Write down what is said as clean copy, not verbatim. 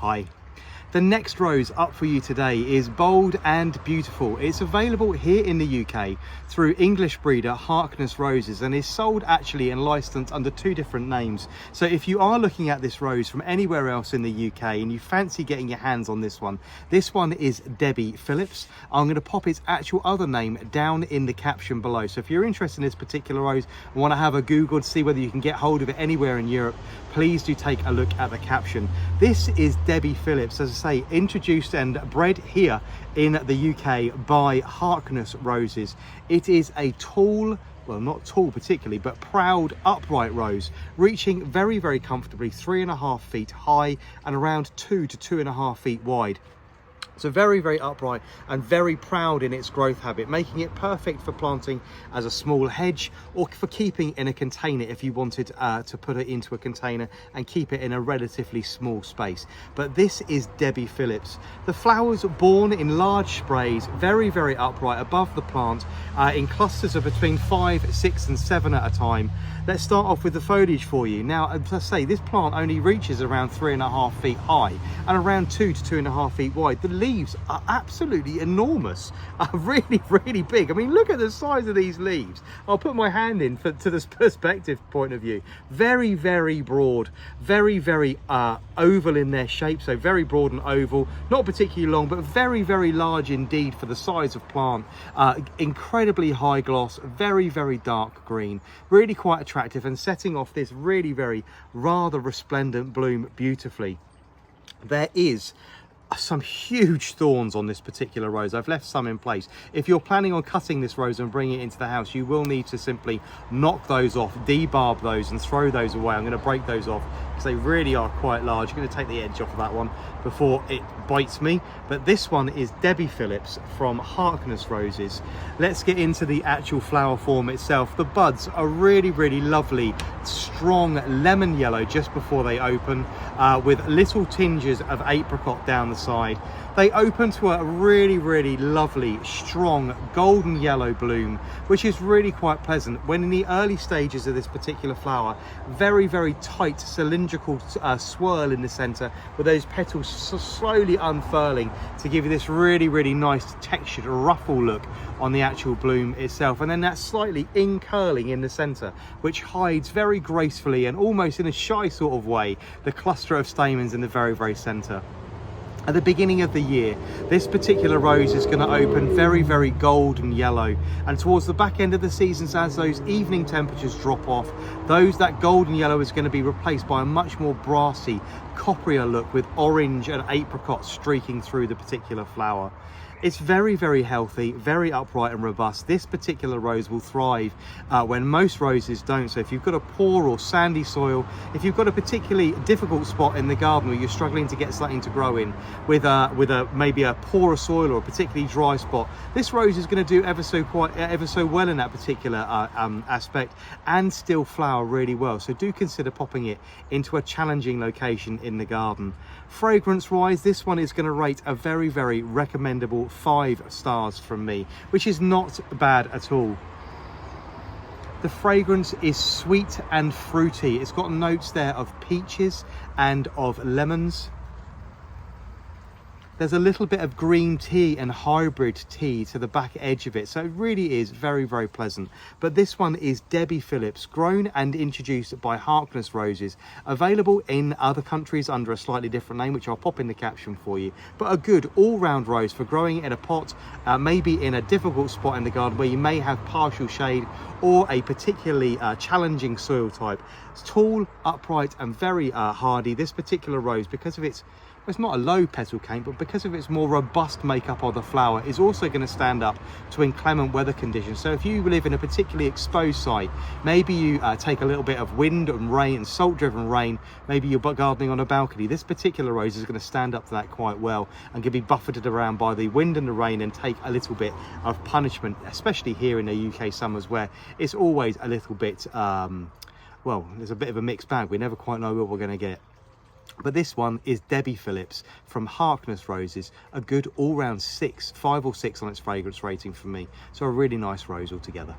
Hi. The next rose up for you today is bold and beautiful. It's available here in the UK through English breeder Harkness Roses and is sold actually and licensed under two different names. So if you are looking at this rose from anywhere else in the UK and you fancy getting your hands on this one is Debbie Phillips. I'm going to pop its actual other name down in the caption below. So if you're interested in this particular rose and want to have a Google to see whether you can get hold of it anywhere in Europe, please do take a look at the caption. This is Debbie Phillips, as I say, introduced and bred here in the UK by Harkness Roses. It is a tall, well, not tall particularly, but proud upright rose, reaching very, very comfortably 3.5 feet high and around 2 to 2.5 feet wide. So very, very upright and very proud in its growth habit, making it perfect for planting as a small hedge or for keeping in a container if you wanted to put it into a container and keep it in a relatively small space. But this is Debbie Phillips. The flowers are born in large sprays, very, very upright above the plant in clusters of between 5, 6 and 7 at a time. Let's start off with the foliage for you. Now, as I say, this plant only reaches around 3.5 feet high and around 2 to 2.5 feet wide. The leaves are absolutely enormous, really, really big. I mean, look at the size of these leaves. I'll put my hand in to this perspective point of view. Very, very broad, very, very oval in their shape. So very broad and oval, not particularly long, but very, very large indeed for the size of plant. Incredibly high gloss, very, very dark green, really quite attractive and setting off this really very rather resplendent bloom beautifully. There is some huge thorns on this particular rose. I've left some in place. If you're planning on cutting this rose and bringing it into the house, you will need to simply knock those off, debarb those and throw those away. I'm going to break those off because they really are quite large. You're going to take the edge off of that one before it bites me. But this one is Debbie Phillips from Harkness Roses. Let's get into the actual flower form itself. The buds are really, really lovely, strong lemon yellow just before they open, with little tinges of apricot down the side. They open to a really, really lovely, strong golden yellow bloom, which is really quite pleasant. When in the early stages of this particular flower, very, very tight cylindrical swirl in the center with those petals slowly unfurling to give you this really, really nice textured ruffle look on the actual bloom itself. And then that slightly incurling in the center, which hides very gracefully and almost in a shy sort of way the cluster of stamens in the very, very center. At the beginning of the year, this particular rose is going to open very, very golden yellow, and towards the back end of the seasons, as those evening temperatures drop off, that golden yellow is going to be replaced by a much more brassy, copperier look with orange and apricot streaking through the particular flower. It's very, very healthy, very upright and robust. This particular rose will thrive when most roses don't. So if you've got a poor or sandy soil, if you've got a particularly difficult spot in the garden where you're struggling to get something to grow in with maybe a poorer soil or a particularly dry spot, this rose is going to do ever so well in that particular aspect and still flower really well. So do consider popping it into a challenging location in the garden. Fragrance wise, this one is going to rate a very, very recommendable 5 stars from me, which is not bad at all. The fragrance is sweet and fruity. It's got notes there of peaches and of lemons. There's a little bit of green tea and hybrid tea to the back edge of it, so it really is very, very pleasant. But this one is Debbie Phillips, grown and introduced by Harkness Roses, available in other countries under a slightly different name, which I'll pop in the caption for you. But a good all-round rose for growing in a pot, maybe in a difficult spot in the garden where you may have partial shade or a particularly challenging soil type. It's tall, upright and very hardy. This particular rose, because of its it's not a low petal count, but because of its more robust makeup of the flower, is also going to stand up to inclement weather conditions. So if you live in a particularly exposed site, maybe you take a little bit of wind and rain and salt-driven rain, maybe you're gardening on a balcony, this particular rose is going to stand up to that quite well and can be buffeted around by the wind and the rain and take a little bit of punishment, especially here in the UK summers where it's always a little bit, well, there's a bit of a mixed bag. We never quite know what we're going to get. But this one is Debbie Phillips from Harkness Roses, a good all-round 5 or 6 on its fragrance rating for me. So a really nice rose altogether.